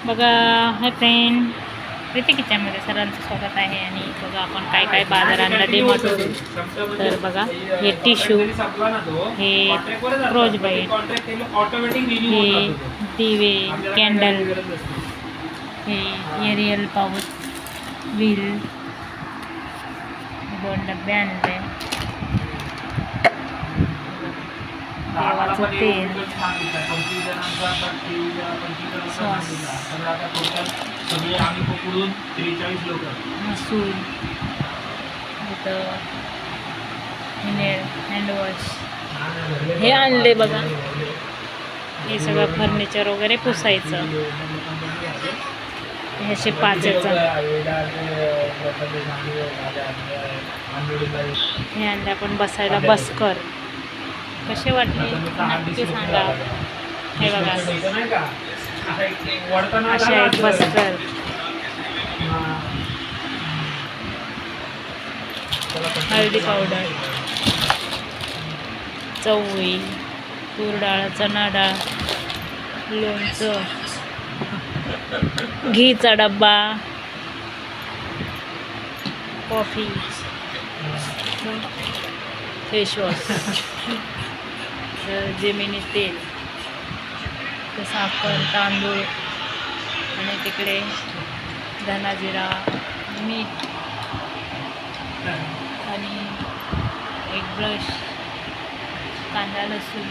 बघा hi friend, Preeti किचनमध्ये सर्वांचं स्वागत आहे. आणि बघा आपण काय काय बाजार आणला डीमार्टवरून. तर बघा हे टिश्यू, हे क्रोच बाईट, हे दिवे, कॅन्डल, हे एरियल पाऊच, व्हील, 2 डबे आणले, देवाचं तेल, सॉस, मसूर, इथं हँडवॉश हे आणले. बघा हे सगळं फर्निचर वगैरे पुसायचं. हे असे 5 हे आणले आपण बसायला बसकर. कसे वाटले नक्की सांगा. हे बघा अशा आहेत बसकर. हळदी पावडर, चवळी, तूर डाळ, चणा डाळ, लोणचं, घीचा डब्बा, कॉफी, फेसवॉश, जेमिनी तेल, साखर, तांदूळ, आणि तिकडे धना जिरा, मीठ, आणि एक ब्रश, कांदा लसूण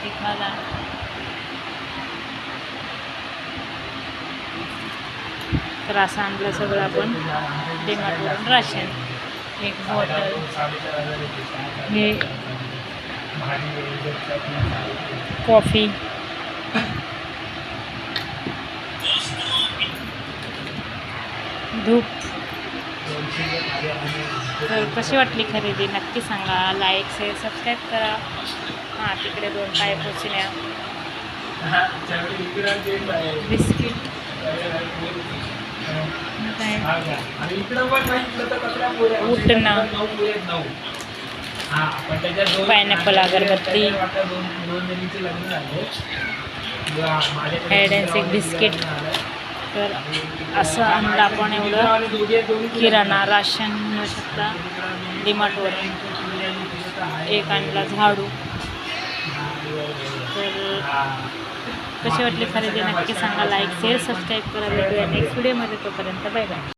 तिखाला, तर असं आणलं सगळं आपण डीमार्टवरून राशन. एक बॉटल, हे कॉफी, धूप. तर कशी वाटली खरेदी नक्की सांगा. लाईक, शेअर, सबस्क्राईब करा. हां तिकडे 2 पाय पोचल्या, बिस्किट, उठणं, पायनॅपल अगरबत्ती, हाईड अँड सीक बिस्किट. तर असं आणलं आपण एवढं किराणा राशन म्हणू शकता डीमार्टवरून. एक आणला झाडू. तर कशी वाटली खरेदी नक्की सांगा. लाईक, शेअर, सबस्क्राईब करा. भेटूया नेक्स्ट व्हिडिओमध्ये. तोपर्यंत बाय बाय.